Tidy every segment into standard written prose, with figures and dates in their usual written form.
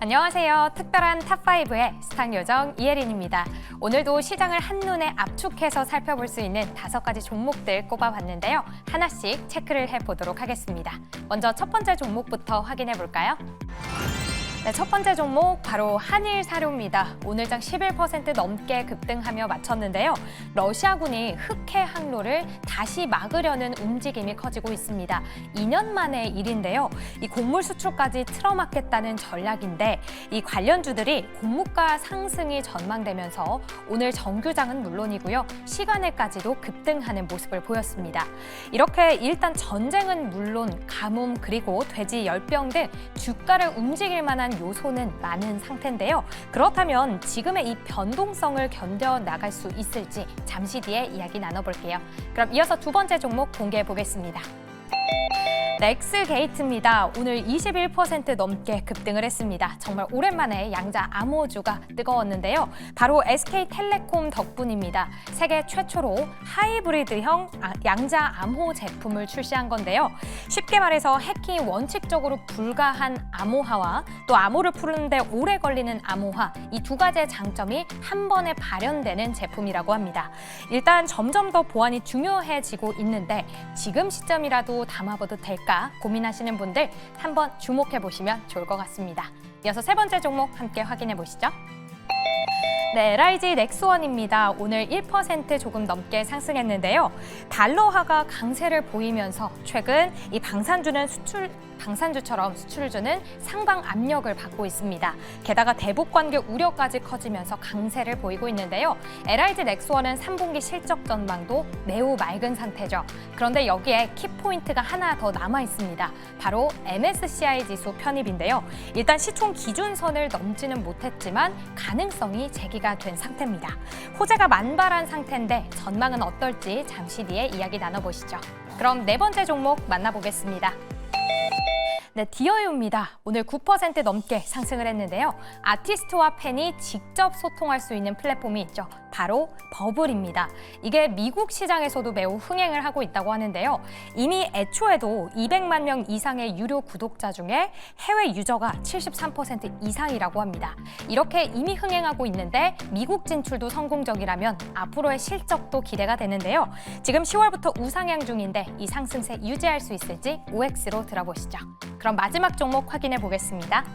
안녕하세요. 특별한 탑5의 스탁 요정 이혜린입니다. 오늘도 시장을 한눈에 압축해서 살펴볼 수 있는 5가지 종목들 꼽아봤는데요. 하나씩 체크를 해보도록 하겠습니다. 먼저 첫 번째 종목부터 확인해 볼까요? 네, 첫 번째 종목 바로 한일사료입니다. 오늘장 11% 넘게 급등하며 마쳤는데요. 러시아군이 흑해 항로를 다시 막으려는 움직임이 커지고 있습니다. 2년 만의 일인데요. 이 곡물 수출까지 틀어막겠다는 전략인데 이 관련주들이 곡물가 상승이 전망되면서 오늘 정규장은 물론이고요. 시간에까지도 급등하는 모습을 보였습니다. 이렇게 일단 전쟁은 물론 가뭄 그리고 돼지 열병 등 주가를 움직일 만한 요소는 많은 상태인데요. 그렇다면 지금의 이 변동성을 견뎌나갈 수 있을지 잠시 뒤에 이야기 나눠볼게요. 그럼 이어서 두 번째 종목 공개해 보겠습니다. 넥스게이트입니다. 오늘 21% 넘게 급등을 했습니다. 정말 오랜만에 양자 암호주가 뜨거웠는데요. 바로 SK텔레콤 덕분입니다. 세계 최초로 하이브리드형 양자 암호 제품을 출시한 건데요. 쉽게 말해서 해킹이 원칙적으로 불가한 암호화와 또 암호를 푸는데 오래 걸리는 암호화, 이 두 가지의 장점이 한 번에 발현되는 제품이라고 합니다. 일단 점점 더 보안이 중요해지고 있는데 지금 시점이라도 담아봐도 될까 고민하시는 분들 한번 주목해 보시면 좋을 것 같습니다. 이어서 세 번째 종목 함께 확인해 보시죠. 네, LIG 넥스원입니다. 오늘 1% 조금 넘게 상승했는데요. 달러화가 강세를 보이면서 최근 이 방산주처럼 수출주는 상방 압력을 받고 있습니다. 게다가 대북 관계 우려까지 커지면서 강세를 보이고 있는데요. LIG 넥스원은 3분기 실적 전망도 매우 맑은 상태죠. 그런데 여기에 키포인트가 하나 더 남아 있습니다. 바로 MSCI 지수 편입인데요. 일단 시총 기준선을 넘지는 못했지만 가능성이 제기가 된 상태입니다. 호재가 만발한 상태인데 전망은 어떨지 잠시 뒤에 이야기 나눠보시죠. 그럼 네 번째 종목 만나보겠습니다. 네, 디어유입니다. 오늘 9% 넘게 상승을 했는데요. 아티스트와 팬이 직접 소통할 수 있는 플랫폼이 있죠. 바로 버블입니다. 이게 미국 시장에서도 매우 흥행을 하고 있다고 하는데요. 이미 애초에도 200만 명 이상의 유료 구독자 중에 해외 유저가 73% 이상이라고 합니다. 이렇게 이미 흥행하고 있는데 미국 진출도 성공적이라면 앞으로의 실적도 기대가 되는데요. 지금 10월부터 우상향 중인데 이 상승세 유지할 수 있을지 OX로 들어보시죠. 그럼 마지막 종목 확인해 보겠습니다.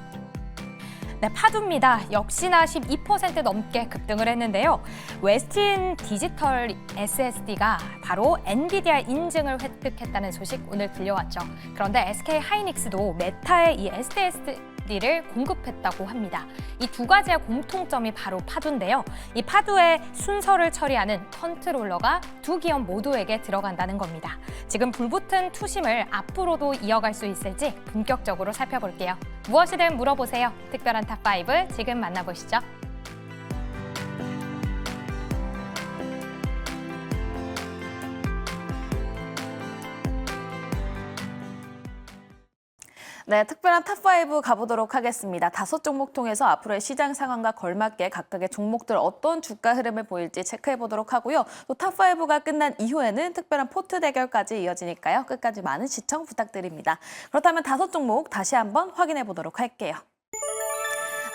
네, 파두입니다. 역시나 12% 넘게 급등을 했는데요. 웨스틴 디지털 SSD가 바로 엔비디아 인증을 획득했다는 소식 오늘 들려왔죠. 그런데 SK 하이닉스도 메타의 이 SSD를 공급했다고 합니다. 이 두 가지의 공통점이 바로 파두인데요. 이 파두의 순서를 처리하는 컨트롤러가 두 기업 모두에게 들어간다는 겁니다. 지금 불붙은 투심을 앞으로도 이어갈 수 있을지 본격적으로 살펴볼게요. 무엇이든 물어보세요. 특별한 탑5 지금 만나보시죠. 네, 특별한 탑5 가보도록 하겠습니다. 5종목 통해서 앞으로의 시장 상황과 걸맞게 각각의 종목들 어떤 주가 흐름을 보일지 체크해보도록 하고요. 또 탑5가 끝난 이후에는 특별한 포트 대결까지 이어지니까요. 끝까지 많은 시청 부탁드립니다. 그렇다면 5종목 다시 한번 확인해보도록 할게요.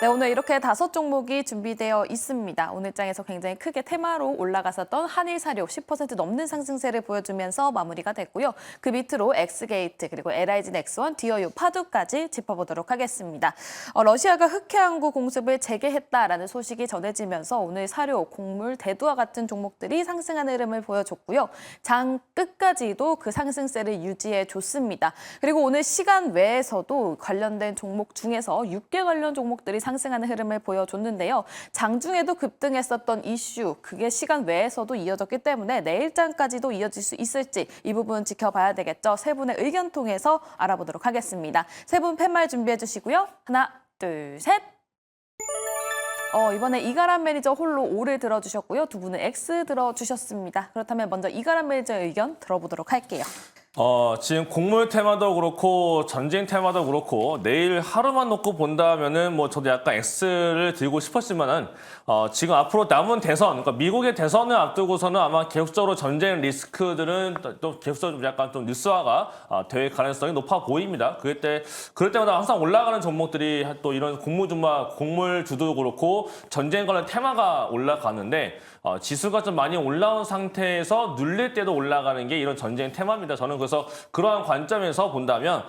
네, 오늘 이렇게 5종목이 준비되어 있습니다. 오늘장에서 굉장히 크게 테마로 올라갔었던 한일사료 10% 넘는 상승세를 보여주면서 마무리가 됐고요. 그 밑으로 엑스게이트 그리고 LIG 넥스원, 디어유, 파두까지 짚어보도록 하겠습니다. 러시아가 흑해항구 공습을 재개했다라는 소식이 전해지면서 오늘 사료, 곡물, 대두와 같은 종목들이 상승하는 흐름을 보여줬고요. 장 끝까지도 그 상승세를 유지해줬습니다. 그리고 오늘 시간 외에서도 관련된 종목 중에서 6개 관련 종목들이 상승하는 흐름을 보여줬는데요. 장중에도 급등했었던 이슈, 그게 시간 외에서도 이어졌기 때문에 내일장까지도 이어질 수 있을지 이 부분 지켜봐야 되겠죠. 세 분의 의견 통해서 알아보도록 하겠습니다. 세 분 팻말 준비해 주시고요. 하나, 둘, 셋. 이번에 이가람 매니저 홀로 O를 들어주셨고요. 두 분은 X 들어주셨습니다. 그렇다면 먼저 이가람 매니저의 의견 들어보도록 할게요. 지금 곡물 테마도 그렇고 전쟁 테마도 그렇고 내일 하루만 놓고 본다면은 뭐 저도 약간 X를 들고 싶었지만은 지금 앞으로 남은 대선, 그러니까 미국의 대선을 앞두고서는 아마 계속적으로 전쟁 리스크들은 또 계속적으로 좀 약간 좀 뉴스화가 될 가능성이 높아 보입니다. 그럴 때마다 항상 올라가는 종목들이 또 이런 곡물주도 그렇고 전쟁 관련 테마가 올라가는데 지수가 좀 많이 올라온 상태에서 눌릴 때도 올라가는 게 이런 전쟁 테마입니다. 저는 그래서 그러한 관점에서 본다면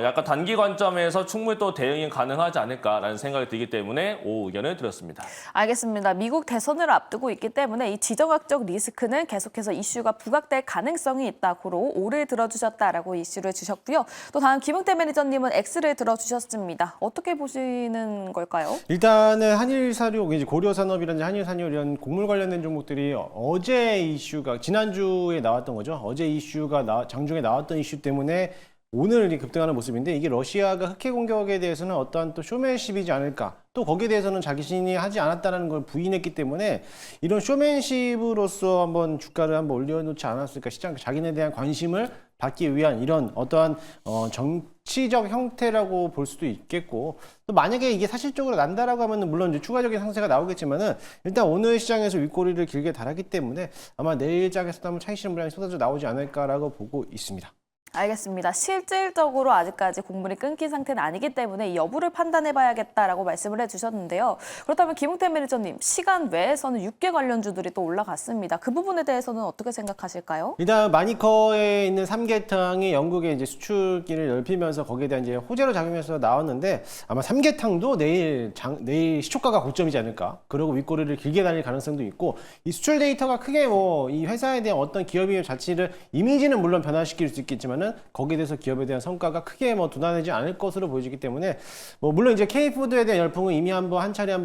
약간 단기 관점에서 충분히 또 대응이 가능하지 않을까라는 생각이 들기 때문에 오 의견을 드렸습니다. 알겠습니다. 미국 대선을 앞두고 있기 때문에 이 지정학적 리스크는 계속해서 이슈가 부각될 가능성이 있다고로 O를 들어주셨다라고 이슈를 주셨고요. 또 다음 김용태 매니저님은 X를 들어주셨습니다. 어떻게 보시는 걸까요? 일단은 한일사료, 이제 고려산업이라든지 한일산업 이런 곡물 관련된 종목들이 어제 이슈가 지난주에 나왔던 거죠. 어제 이슈가 장중에 나왔던 이슈 때문에 오늘 급등하는 모습인데 이게 러시아가 흑해 공격에 대해서는 어떠한 또 쇼맨십이지 않을까. 또 거기에 대해서는 자신이 하지 않았다는 걸 부인했기 때문에 이런 쇼맨십으로서 한번 주가를 한번 올려놓지 않았을까. 시장 자기네 대한 관심을 받기 위한 이런 어떠한 정치적 형태라고 볼 수도 있겠고 또 만약에 이게 사실적으로 난다라고 하면은 물론 이제 추가적인 상세가 나오겠지만은 일단 오늘 시장에서 윗꼬리를 길게 달았기 때문에 아마 내일 장에서도 한번 차익 실현 물량이 쏟아져 나오지 않을까라고 보고 있습니다. 알겠습니다. 실질적으로 아직까지 곡물이 끊긴 상태는 아니기 때문에 이 여부를 판단해봐야겠다라고 말씀을 해주셨는데요. 그렇다면 김용태 매니저님, 시간 외에서는 육계 관련주들이 또 올라갔습니다. 그 부분에 대해서는 어떻게 생각하실까요? 일단 마니커에 있는 삼계탕이 영국의 이제 수출기를 넓히면서 거기에 대한 이제 호재로 작용해서 나왔는데 아마 삼계탕도 내일 시초가가 고점이지 않을까. 그리고 윗꼬리를 길게 달릴 가능성도 있고 이 수출 데이터가 크게 뭐 이 회사에 대한 어떤 기업의 자체를 이미지는 물론 변화시킬 수 있겠지만 거기에 대해서 기업에 대한 성과가 크게 뭐 둔화되지 않을 것으로 보여지기 때문에 뭐 물론 이제 K푸드에 대한 열풍은 이미 한 차례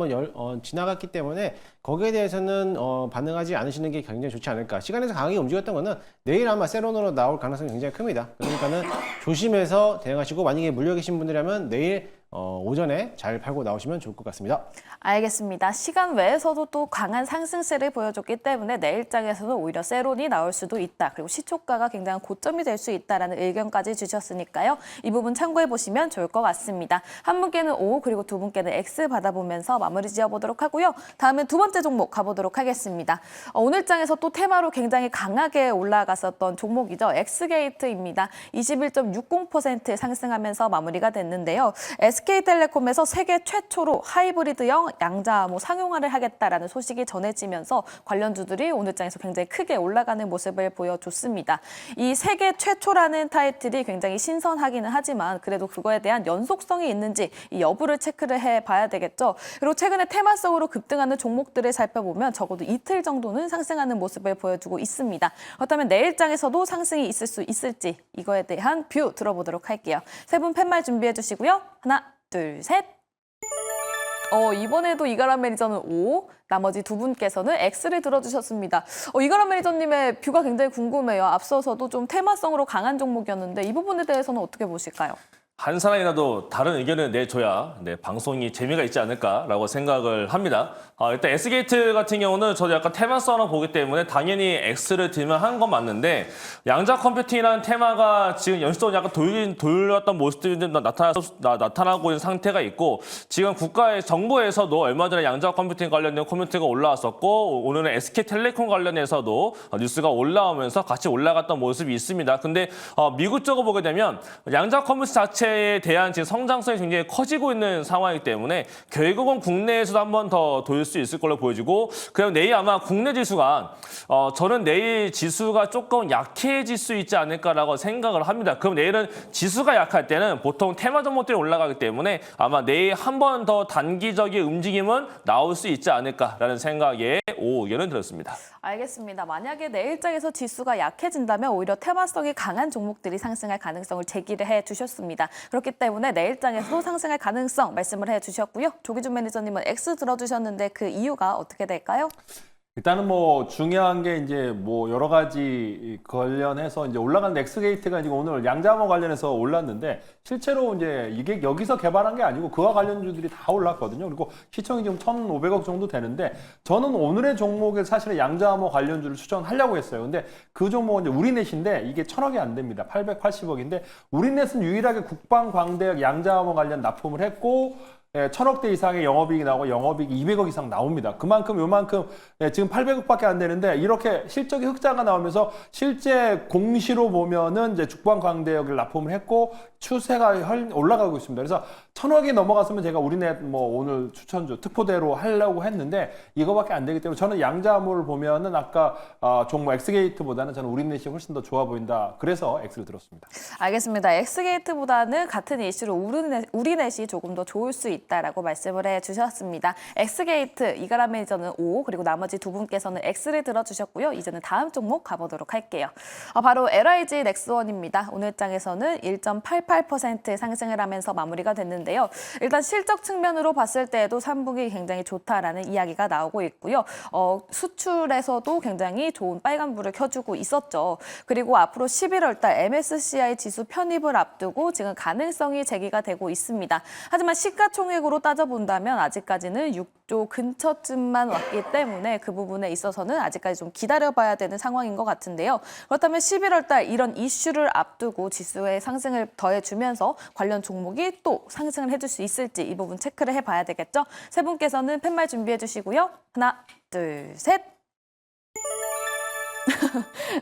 지나갔기 때문에 거기에 대해서는 반응하지 않으시는 게 굉장히 좋지 않을까. 시간에서 강하게 움직였던 거는 내일 아마 세론으로 나올 가능성이 굉장히 큽니다. 그러니까는 조심해서 대응하시고 만약에 물려 계신 분이라면 내일 오전에 잘 팔고 나오시면 좋을 것 같습니다. 알겠습니다. 시간 외에서도 또 강한 상승세를 보여줬기 때문에 내일장에서는 오히려 세론이 나올 수도 있다. 그리고 시초가가 굉장히 고점이 될 수 있다라는 의견까지 주셨으니까요. 이 부분 참고해 보시면 좋을 것 같습니다. 한 분께는 O 그리고 두 분께는 X 받아보면서 마무리 지어보도록 하고요. 다음은 두 번째 종목 가보도록 하겠습니다. 오늘 장에서 또 테마로 굉장히 강하게 올라갔었던 종목이죠. X게이트입니다. 21.60% 상승하면서 마무리가 됐는데요. SK텔레콤에서 세계 최초로 하이브리드형 양자암호 상용화를 하겠다라는 소식이 전해지면서 관련주들이 오늘 장에서 굉장히 크게 올라가는 모습을 보여줬습니다. 이 세계 최초라는 타이틀이 굉장히 신선하기는 하지만 그래도 그거에 대한 연속성이 있는지 이 여부를 체크를 해봐야 되겠죠. 그리고 최근에 테마성으로 급등하는 종목들을 살펴보면 적어도 이틀 정도는 상승하는 모습을 보여주고 있습니다. 그렇다면 내일 장에서도 상승이 있을 수 있을지 이거에 대한 뷰 들어보도록 할게요. 세 분 팻말 준비해 주시고요. 하나, 둘, 셋. 이번에도 이가람 매니저는 O, 나머지 두 분께서는 X를 들어주셨습니다. 이가람 매니저님의 뷰가 굉장히 궁금해요. 앞서서도 좀 테마성으로 강한 종목이었는데 이 부분에 대해서는 어떻게 보실까요? 한 사람이라도 다른 의견을 내줘야 방송이 재미가 있지 않을까라고 생각을 합니다. 일단 S게이트 같은 경우는 저도 약간 테마성으로 보기 때문에 당연히 X를 들면 하는 건 맞는데 양자 컴퓨팅이라는 테마가 지금 연속적으로 약간 돌렸던 모습들이 나타나고 있는 상태가 있고 지금 정부에서도 얼마 전에 양자 컴퓨팅 관련된 코멘트가 올라왔었고 오늘은 SK텔레콤 관련해서도 뉴스가 올라오면서 같이 올라갔던 모습이 있습니다. 근데 미국 쪽을 보게 되면 양자 컴퓨팅 자체에 대한 지금 성장성이 굉장히 커지고 있는 상황이기 때문에 결국은 국내에서도 한 번 더 돌릴 수 있을 걸로 보여지고 그럼 내일 아마 국내 지수가 저는 내일 지수가 조금 약해질 수 있지 않을까라고 생각을 합니다. 그럼 내일은 지수가 약할 때는 보통 테마 종목들이 올라가기 때문에 아마 내일 한 번 더 단기적인 움직임은 나올 수 있지 않을까라는 생각에 O 의견을 들었습니다. 알겠습니다. 만약에 내일장에서 지수가 약해진다면 오히려 테마성이 강한 종목들이 상승할 가능성을 제기를 해주셨습니다. 그렇기 때문에 내일장에서도 상승할 가능성 말씀을 해주셨고요. 조기준 매니저님은 X 들어주셨는데 그 이유가 어떻게 될까요? 일단은 뭐 중요한 게 이제 뭐 여러 가지 관련해서 이제 올라간 넥스게이트가 지금 오늘 양자암호 관련해서 올랐는데 실제로 이제 이게 여기서 개발한 게 아니고 그와 관련주들이 다 올랐거든요. 그리고 시총이 지금 1,500억 정도 되는데 저는 오늘의 종목에 사실은 양자암호 관련주를 추천하려고 했어요. 근데 그 종목은 이제 우리넷인데 이게 1,000억이 안 됩니다. 880억인데 우리넷은 유일하게 국방광대역 양자암호 관련 납품을 했고 1,000억대 이상의 영업이익이 나오고 영업이익이 200억 이상 나옵니다. 그만큼 요만큼 지금 800억밖에 안 되는데 이렇게 실적이 흑자가 나오면서 실제 공시로 보면은 이제 국방광대역을 납품을 했고 추세가 올라가고 있습니다. 그래서 1,000억이 넘어갔으면 제가 우리넷 뭐 오늘 추천주 특포대로 하려고 했는데 이거밖에 안 되기 때문에 저는 양자암호를 보면은 아까 종목 엑스게이트보다는 저는 우리넷이 훨씬 더 좋아 보인다. 그래서 X를 들었습니다. 알겠습니다. 엑스게이트보다는 같은 이슈로 우리넷이 조금 더 좋을 수 있다라고 말씀을 해주셨습니다. 엑스게이트 이가람 매니저는 O 그리고 나머지 두 분께서는 X를 들어주셨고요. 이제는 다음 종목 가보도록 할게요. 바로 LIG 넥스원입니다. 오늘 장에서는 1.88% 상승을 하면서 마무리가 됐는데요. 일단 실적 측면으로 봤을 때에도 3분기 굉장히 좋다라는 이야기가 나오고 있고요. 수출에서도 굉장히 좋은 빨간불을 켜주고 있었죠. 그리고 앞으로 11월 달 MSCI 지수 편입을 앞두고 지금 가능성이 제기가 되고 있습니다. 하지만 시가총액으로 따져본다면 아직까지는 6조 근처쯤만 왔기 때문에 그 부분에 있어서는 아직까지 좀 기다려봐야 되는 상황인 것 같은데요. 그렇다면 11월 달 이런 이슈를 앞두고 지수의 상승을 더해주면서 관련 종목이 또 상승을 해줄 수 있을지 이 부분 체크를 해봐야 되겠죠. 세 분께서는 팻말 준비해 주시고요. 하나, 둘, 셋.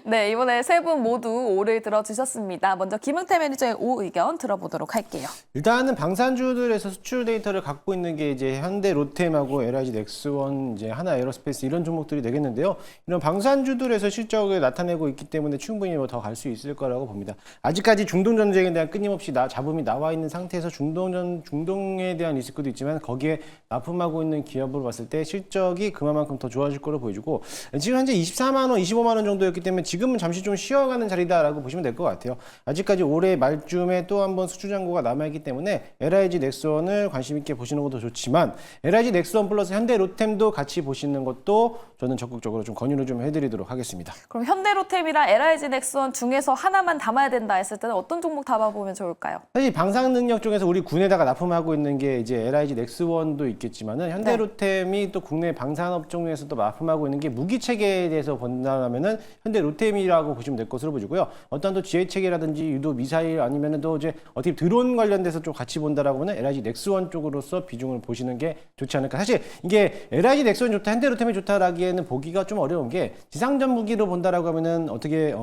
네, 이번에 세 분 모두 O를 들어주셨습니다. 먼저 김흥태 매니저의 O 의견 들어보도록 할게요. 일단은 방산주들에서 수출 데이터를 갖고 있는 게 이제 현대 로템하고 LIG 넥스원, 이제 하나 에어로스페이스 이런 종목들이 되겠는데요. 이런 방산주들에서 실적을 나타내고 있기 때문에 충분히 뭐 더 갈 수 있을 거라고 봅니다. 아직까지 중동 전쟁에 대한 끊임없이 잡음이 나와 있는 상태에서 중동에 대한 리스크도 있지만 거기에 납품하고 있는 기업으로 봤을 때 실적이 그만큼 더 좋아질 거로 보여지고 지금 현재 24만 원, 25만 원 정도였기 때문에 지금은 잠시 좀 쉬어가는 자리다라고 보시면 될 것 같아요. 아직까지 올해 말쯤에 또 한 번 수출 잔고가 남아있기 때문에 LIG 넥스원을 관심 있게 보시는 것도 좋지만 LIG 넥스원 플러스 현대 로템도 같이 보시는 것도 저는 적극적으로 좀 권유를 좀 해드리도록 하겠습니다. 그럼 현대로템이랑 LIG 넥스원 중에서 하나만 담아야 된다 했을 때는 어떤 종목 담아보면 좋을까요? 사실 방산 능력 중에서 우리 군에다가 납품하고 있는 게 이제 LIG 넥스원도 있겠지만은 현대로템이 또 국내 방산업 중에서도 납품하고 있는 게 무기 체계에 대해서 본다면은 현대로템이라고 보시면 될 것으로 보이고요. 어떤 또 지휘 체계라든지 유도 미사일 아니면은 또 이제 어떻게 드론 관련돼서 좀 같이 본다라고 하면 LIG 넥스원 쪽으로서 비중을 보시는 게 좋지 않을까. 사실 이게 LIG 넥스원이 좋다, 현대로템이 좋다라기에는 보기가 좀 어려운 게 지상전 무기로 본다라고 하면은 어떻게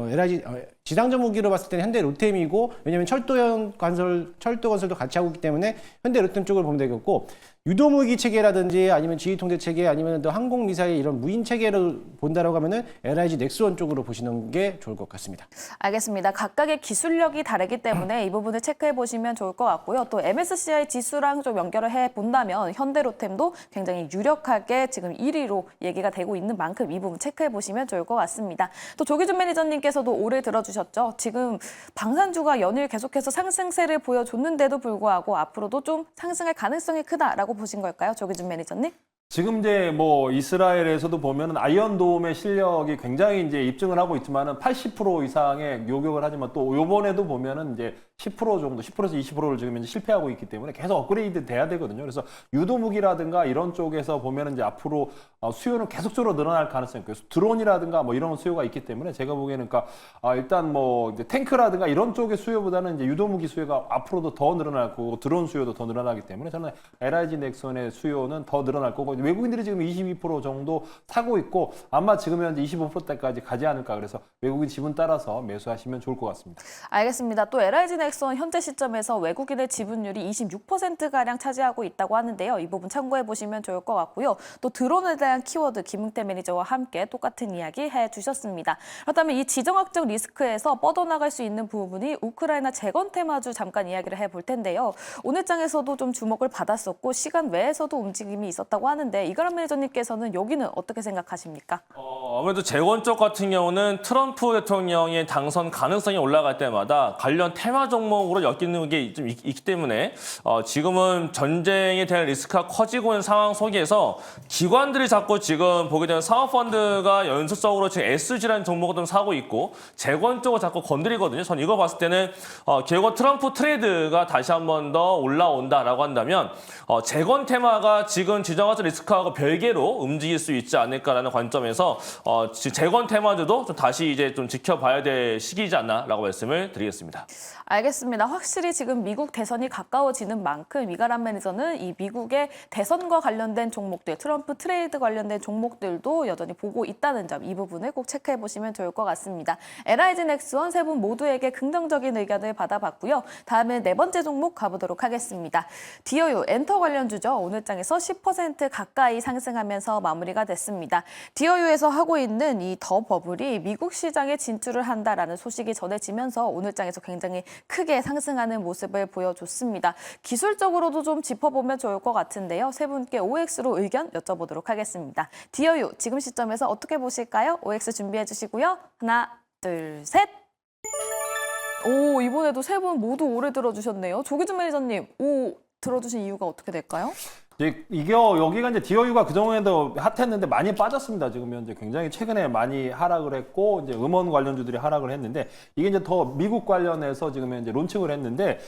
지상전 무기로 봤을 때는 현대로템이고 왜냐면 철도 건설도 같이 하고 있기 때문에 현대로템 쪽을 보면 되겠고 유도무기 체계라든지 아니면 지휘통제 체계 아니면 또 항공미사일 이런 무인 체계를 본다라고 하면은 LIG 넥스원 쪽으로 보시는 게 좋을 것 같습니다. 알겠습니다. 각각의 기술력이 다르기 때문에 이 부분을 체크해 보시면 좋을 것 같고요. 또 MSCI 지수랑 좀 연결을 해 본다면 현대로템도 굉장히 유력하게 지금 1위로 얘기가 되고 있는 만큼 이 부분 체크해 보시면 좋을 것 같습니다. 또 조기준 매니저님께서도 올해 들어주셨죠. 지금 방산주가 연일 계속해서 상승세를 보여줬는데도 불구하고 앞으로도 좀 상승할 가능성이 크다라고 보신 걸까요? 조기준 매니저님? 지금 이제 뭐 이스라엘에서도 보면은 아이언돔의 실력이 굉장히 이제 입증을 하고 있지만은 80% 이상의 요격을 하지만 또 요번에도 보면은 이제 10% 정도, 10%에서 20%를 지금 이제 실패하고 있기 때문에 계속 업그레이드 돼야 되거든요. 그래서 유도무기라든가 이런 쪽에서 보면은 이제 앞으로 수요는 계속적으로 늘어날 가능성이 있고요. 드론이라든가 뭐 이런 수요가 있기 때문에 제가 보기에는 그러니까 일단 뭐 이제 탱크라든가 이런 쪽의 수요보다는 이제 유도무기 수요가 앞으로도 더 늘어날 거고 드론 수요도 더 늘어나기 때문에 저는 LIG 넥슨의 수요는 더 늘어날 거고 외국인들이 지금 22% 정도 사고 있고 아마 지금 현재 25%대까지 가지 않을까 그래서 외국인 지분 따라서 매수하시면 좋을 것 같습니다. 알겠습니다. 또 LIG 넥슨 현재 시점에서 외국인의 지분율이 26%가량 차지하고 있다고 하는데요. 이 부분 참고해 보시면 좋을 것 같고요. 또 드론에 대한 키워드 김흥태 매니저와 함께 똑같은 이야기 해주셨습니다. 그렇다면 이 지정학적 리스크에서 뻗어나갈 수 있는 부분이 우크라이나 재건 테마주 잠깐 이야기를 해볼 텐데요. 오늘 장에서도 좀 주목을 받았었고 시간 외에서도 움직임이 있었다고 하는데 이가람 매니저님께서는 여기는 어떻게 생각하십니까? 아무래도 재건 쪽 같은 경우는 트럼프 대통령의 당선 가능성이 올라갈 때마다 관련 테마주 종목으로 엮이는 게 좀 있기 때문에 지금은 전쟁에 대한 리스크가 커지고 있는 상황 속에서 기관들이 자꾸 지금 보게 되면 사모펀드가 연속적으로 지금 SG라는 종목을 좀 사고 있고 재건 쪽을 자꾸 건드리거든요. 전 이거 봤을 때는 결국 트럼프 트레이드가 다시 한 번 더 올라온다라고 한다면 재건 테마가 지금 지정화적 리스크하고 별개로 움직일 수 있지 않을까라는 관점에서 재건 테마들도 좀 다시 이제 좀 지켜봐야 될 시기이지 않나라고 말씀을 드리겠습니다. 알겠습니다. 확실히 지금 미국 대선이 가까워지는 만큼 이가람 매니저는 이 미국의 대선과 관련된 종목들, 트럼프 트레이드 관련된 종목들도 여전히 보고 있다는 점, 이 부분을 꼭 체크해 보시면 좋을 것 같습니다. LIG 넥스원 세 분 모두에게 긍정적인 의견을 받아봤고요. 다음에 네 번째 종목 가보도록 하겠습니다. 디어유 엔터 관련주죠. 오늘 장에서 10% 가까이 상승하면서 마무리가 됐습니다. 디어유에서 하고 있는 이 더 버블이 미국 시장에 진출을 한다라는 소식이 전해지면서 오늘 장에서 굉장히 크게 상승하는 모습을 보여줬습니다. 기술적으로도 좀 짚어보면 좋을 것 같은데요. 세 분께 OX로 의견 여쭤보도록 하겠습니다. 디어유 지금 시점에서 어떻게 보실까요? OX 준비해 주시고요. 하나, 둘, 셋. 오, 이번에도 세 분 모두 오래 들어주셨네요. 조기준 매니저님, 오 들어주신 이유가 어떻게 될까요? 이게 여기가 이제 디어유가 그전에도 핫했는데 많이 빠졌습니다. 지금 현재 굉장히 최근에 많이 하락을 했고 이제 음원 관련주들이 하락을 했는데 이게 이제 더 미국 관련해서 지금 현재 론칭을 했는데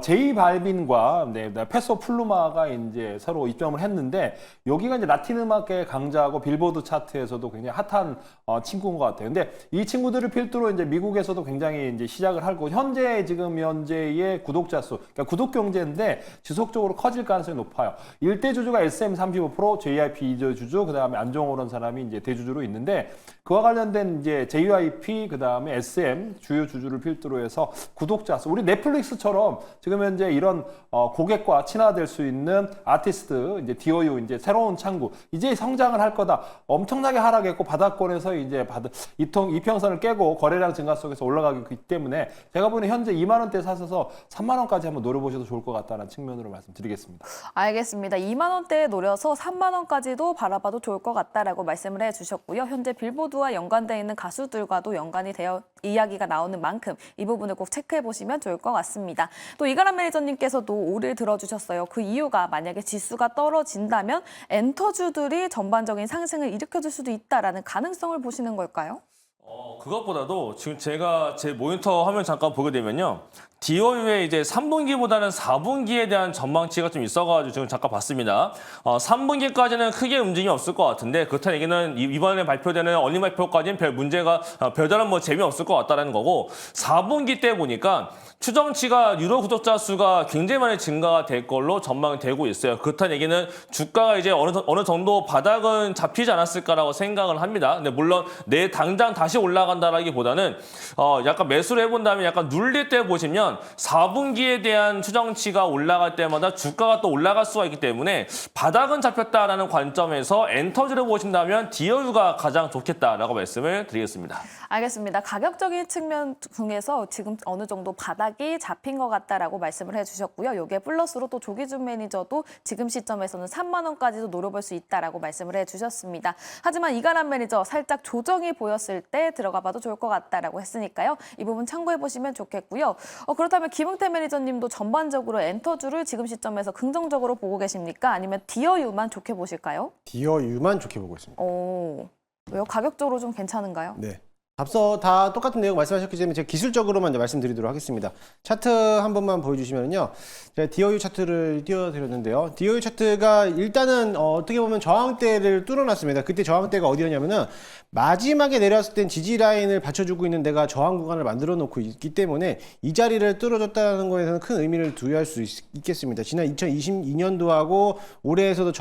제이 발빈과 페소 플루마가 이제 서로 입점을 했는데 여기가 이제 라틴 음악계 강자고 빌보드 차트에서도 굉장히 핫한 친구인 것 같아요. 근데 이 친구들을 필두로 이제 미국에서도 굉장히 이제 시작을 하고 현재의 구독자 수, 그러니까 구독 경제인데 지속적으로 커질 가능성이 높아요. 일대 주주가 SM35%, JYP 2대 주주, 그 다음에 안종호라는 사람이 이제 대주주로 있는데 그와 관련된 이제 JYP, 그 다음에 SM 주요 주주를 필두로 해서 구독자 수, 우리 넷플릭스처럼 지금 현재 이런 고객과 친화될 수 있는 아티스트, 이제 디어유 이제 새로운 창구, 이제 성장을 할 거다. 엄청나게 하락했고 바닥권에서 이제 이평선을 깨고 거래량 증가 속에서 올라가기 때문에 제가 보는 현재 2만 원대 사셔서 3만 원까지 한번 노려보셔도 좋을 것 같다는 측면으로 말씀드리겠습니다. 알겠습니다. 2만 원대에 노려서 3만 원까지도 바라봐도 좋을 것 같다라고 말씀을 해주셨고요. 현재 빌보드와 연관되어 있는 가수들과도 연관이 되어 이야기가 나오는 만큼 이 부분을 꼭 체크해 보시면 좋을 것 같습니다. 또 이가람 매니저님께서도 오를 들어주셨어요. 그 이유가 만약에 지수가 떨어진다면 엔터주들이 전반적인 상승을 일으켜줄 수도 있다라는 가능성을 보시는 걸까요? 그것보다도 지금 제가 제 모니터 화면 잠깐 보게 되면요. 디어유의 이제 3분기보다는 4분기에 대한 전망치가 좀 있어가지고 지금 잠깐 봤습니다. 3분기까지는 크게 움직임이 없을 것 같은데 그렇다는 얘기는 이번에 발표되는 얼리 발표까지는 별다른 뭐 재미없을 것 같다는 거고 4분기 때 보니까 추정치가 유료 구독자 수가 굉장히 많이 증가가 될 걸로 전망이 되고 있어요. 그렇다는 얘기는 주가가 이제 어느 정도 바닥은 잡히지 않았을까라고 생각을 합니다. 근데 물론 당장 다시 올라간다라기보다는 약간 매수를 해본다면 약간 눌릴 때 보시면 4분기에 대한 추정치가 올라갈 때마다 주가가 또 올라갈 수가 있기 때문에 바닥은 잡혔다라는 관점에서 엔터주를 보신다면 디어유가 가장 좋겠다라고 말씀을 드리겠습니다. 알겠습니다. 가격적인 측면 중에서 지금 어느 정도 바닥이 잡힌 것 같다라고 말씀을 해주셨고요. 여기에 플러스로 또 조기준 매니저도 지금 시점에서는 3만 원까지도 노려볼 수 있다라고 말씀을 해주셨습니다. 하지만 이가람 매니저 살짝 조정이 보였을 때 들어가봐도 좋을 것 같다라고 했으니까요. 이 부분 참고해 보시면 좋겠고요. 그렇다면 김흥태 매니저님도 전반적으로 엔터주를 지금 시점에서 긍정적으로 보고 계십니까? 아니면 디어유만 좋게 보실까요? 디어유만 좋게 보고 있습니다. 왜요? 가격적으로 좀 괜찮은가요? 네. 앞서 다 똑같은 내용 말씀하셨기 때문에 제가 기술적으로만 이제 말씀드리도록 하겠습니다. 차트 한 번만 보여주시면요. 제가 디어유 차트를 띄워드렸는데요. 디어유 차트가 일단은 어떻게 보면 저항대를 뚫어놨습니다. 그때 저항대가 어디였냐면은 마지막에 내려왔을 땐 지지 라인을 받쳐주고 있는 데가 저항 구간을 만들어 놓고 있기 때문에 이 자리를 뚫어줬다는 거에서는 큰 의미를 부여할 수 있겠습니다. 지난 2022년도하고 올해에서도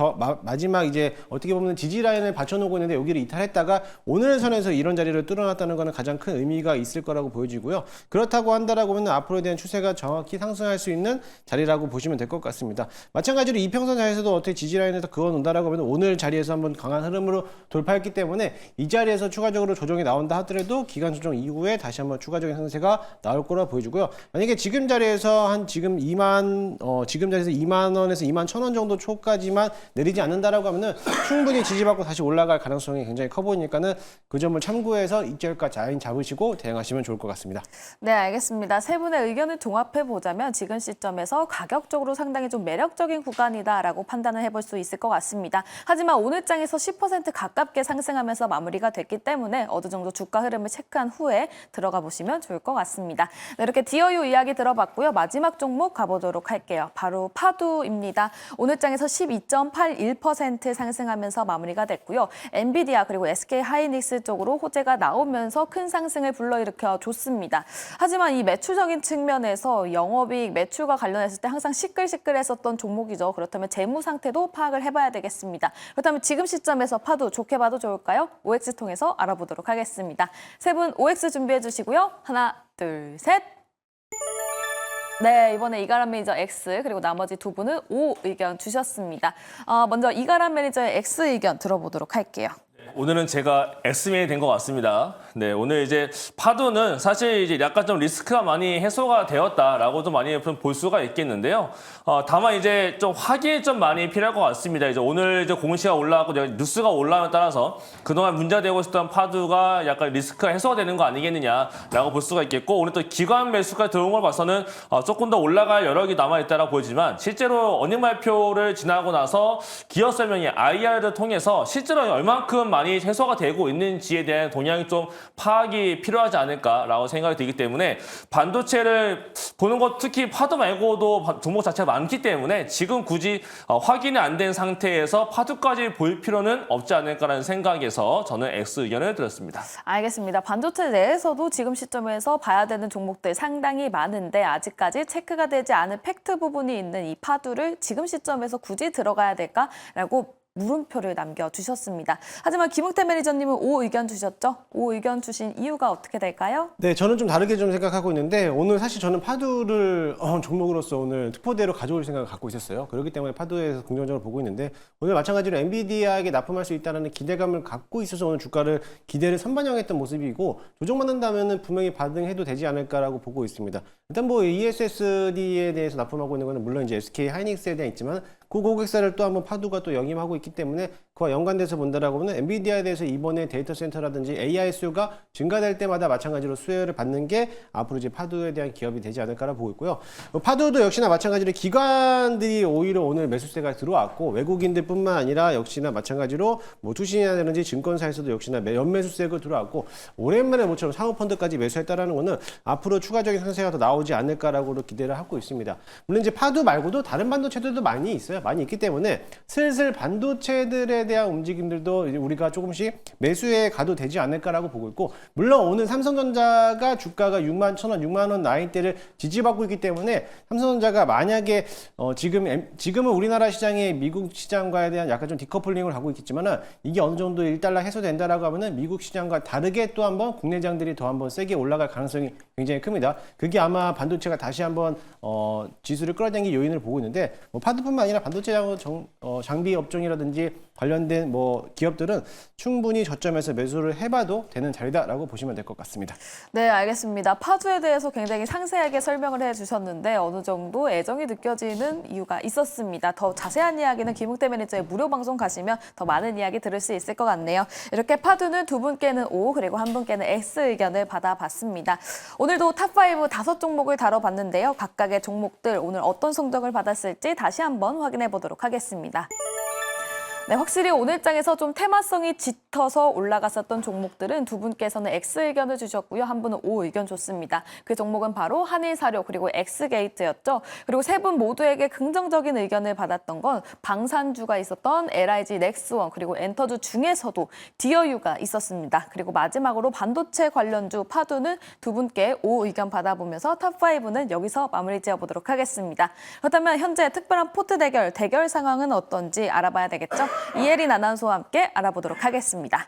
마지막 이제 어떻게 보면 지지 라인을 받쳐놓고 있는데 여기를 이탈했다가 오늘 선에서 이런 자리를 뚫어놨다는 거는 가장 큰 의미가 있을 거라고 보여지고요. 그렇다고 한다라고 하면 앞으로에 대한 추세가 정확히 상승할 수 있는 자리라고 보시면 될 것 같습니다. 마찬가지로 이평선 자리에서도 어떻게 지지 라인에서 그어 놓는다라고 하면 오늘 자리에서 한번 강한 흐름으로 돌파했기 때문에 이 자리에서 추가적으로 조정이 나온다 하더라도 기간 조정 이후에 다시 한번 추가적인 상승세가 나올 거라 보여지고요. 만약에 지금 자리에서 지금 자리에서 2만 원에서 2만 1,000원 정도 초까지만 내리지 않는다라고 하면은 충분히 지지받고 다시 올라갈 가능성이 굉장히 커 보이니까는 그 점을 참고해서 입절 타겟과 라인 잡으시고 대응하시면 좋을 것 같습니다. 네, 알겠습니다. 세 분의 의견을 종합해 보자면 지금 시점에서 가격적으로 상당히 좀 매력적인 구간이다라고 판단을 해볼 수 있을 것 같습니다. 하지만 오늘 장에서 10% 가깝게 상승하면서 마무리가 됐기 때문에 어느 정도 주가 흐름을 체크한 후에 들어가 보시면 좋을 것 같습니다. 네, 이렇게 디어유 이야기 들어봤고요. 마지막 종목 가보도록 할게요. 바로 파두입니다. 오늘 장에서 12.81% 상승하면서 마무리가 됐고요. 엔비디아 그리고 SK 하이닉스 쪽으로 호재가 나오면서 큰 상승을 불러일으켜 줬습니다. 하지만 이 매출적인 측면에서 영업이익 매출과 관련했을 때 항상 시끌시끌했었던 종목이죠. 그렇다면 재무 상태도 파악을 해봐야 되겠습니다. 그렇다면 지금 시점에서 파두 좋게 봐도 좋을까요? OX 통해서 알아보도록 하겠습니다. 세 분 OX 준비해 주시고요. 하나, 둘, 셋. 네, 이번에 이가람 매니저 X 그리고 나머지 두 분은 O 의견 주셨습니다. 먼저 이가람 매니저의 X 의견 들어보도록 할게요. 오늘은 제가 X맨이 된 것 같습니다. 네, 오늘 이제 파도는 사실 이제 약간 좀 리스크가 많이 해소가 되었다라고 좀 많이 볼 수가 있겠는데요. 다만 이제 좀 확인이 좀 많이 필요할 것 같습니다. 이제 오늘 이제 공시가 올라가고 뉴스가 올라옴에 따라서 그동안 문제되고 있었던 파도가 약간 리스크가 해소가 되는 거 아니겠느냐라고 볼 수가 있겠고, 오늘 또 기관 매수가 들어온 걸 봐서는 조금 더 올라갈 여력이 남아있다라고 보이지만, 실제로 어닝 발표를 지나고 나서 기업 설명이 IR을 통해서 실제로 얼만큼 많이 해소가 되고 있는지에 대한 동향이 좀 파악이 필요하지 않을까라고 생각이 들기 때문에, 반도체를 보는 것, 특히 파도 말고도 종목 자체가 많기 때문에 지금 굳이 확인이 안 된 상태에서 파도까지 볼 필요는 없지 않을까라는 생각에서 저는 X 의견을 드렸습니다. 알겠습니다. 반도체 내에서도 지금 시점에서 봐야 되는 종목들 상당히 많은데 아직까지 체크가 되지 않은 팩트 부분이 있는 이 파두를 지금 시점에서 굳이 들어가야 될까라고 물음표를 남겨주셨습니다. 하지만 김웅태 매니저님은 O 의견 주셨죠? O 의견 주신 이유가 어떻게 될까요? 네, 저는 좀 다르게 좀 생각하고 있는데, 오늘 사실 저는 파두를 종목으로서 오늘 특보대로 가져올 생각을 갖고 있었어요. 그렇기 때문에 파두에서 긍정적으로 보고 있는데, 오늘 마찬가지로 엔비디아에게 납품할 수 있다는 기대감을 갖고 있어서 오늘 주가를 기대를 선반영했던 모습이고, 조정받는다면 분명히 반등해도 되지 않을까라고 보고 있습니다. 일단 뭐 ESSD에 대해서 납품하고 있는 거는 물론 이제 SK 하이닉스에 대한 있지만, 그 고객사를 또 한번 파두가 또 영입하고 있기 때문에 그와 연관돼서 본다라고 하면 엔비디아에 대해서 이번에 데이터 센터라든지 AI 수요가 증가될 때마다 마찬가지로 수혜를 받는 게 앞으로 이제 파두에 대한 기업이 되지 않을까라 보고 있고요. 파두도 역시나 마찬가지로 기관들이 오히려 오늘 매수세가 들어왔고, 외국인들뿐만 아니라 역시나 마찬가지로 뭐 투신이라든지 증권사에서도 역시나 연매수세가 들어왔고, 오랜만에 모처럼 사모펀드까지 매수했다라는 거는 앞으로 추가적인 상세가 더 나오지 않을까라고 기대를 하고 있습니다. 물론 이제 파두 말고도 다른 반도체들도 많이 있어요. 많이 있기 때문에 슬슬 반도체들에 대한 움직임들도 이제 우리가 조금씩 매수에 가도 되지 않을까라고 보고 있고, 물론 오늘 삼성전자가 주가가 6만 1,000원, 6만 원 라인대를 지지받고 있기 때문에 삼성전자가 만약에 지금은 우리나라 시장의 미국 시장과에 대한 약간 좀 디커플링을 하고 있겠지만은, 이게 어느 정도 1달러 해소된다라고 하면은 미국 시장과 다르게 또 한번 국내장들이 더 한번 세게 올라갈 가능성이 굉장히 큽니다. 그게 아마 반도체가 다시 한번 지수를 끌어당길 요인을 보고 있는데, 뭐 파드뿐만 아니라 반도체 장비 업종이라든지 관련된 뭐 기업들은 충분히 저점에서 매수를 해봐도 되는 자리다라고 보시면 될 것 같습니다. 네, 알겠습니다. 파두에 대해서 굉장히 상세하게 설명을 해주셨는데 어느 정도 애정이 느껴지는 이유가 있었습니다. 더 자세한 이야기는 김웅태 매니저의 무료 방송 가시면 더 많은 이야기 들을 수 있을 것 같네요. 이렇게 파두는 두 분께는 O 그리고 한 분께는 X 의견을 받아봤습니다. 오늘도 탑5 5종목을 다뤄봤는데요. 각각의 종목들 오늘 어떤 성적을 받았을지 다시 한번 확인해 보도록 하겠습니다. 네, 확실히 오늘 장에서 좀 테마성이 짙어서 올라갔었던 종목들은 두 분께서는 X 의견을 주셨고요. 한 분은 O 의견 줬습니다. 그 종목은 바로 한일사료 그리고 X게이트였죠. 그리고 세 분 모두에게 긍정적인 의견을 받았던 건 방산주가 있었던 LIG 넥스원 그리고 엔터주 중에서도 디어유가 있었습니다. 그리고 마지막으로 반도체 관련주 파두는 두 분께 O 의견 받아보면서 탑5는 여기서 마무리 지어보도록 하겠습니다. 그렇다면 현재 특별한 포트 대결 상황은 어떤지 알아봐야 되겠죠? 이혜린 아나운서와 함께 알아보도록 하겠습니다.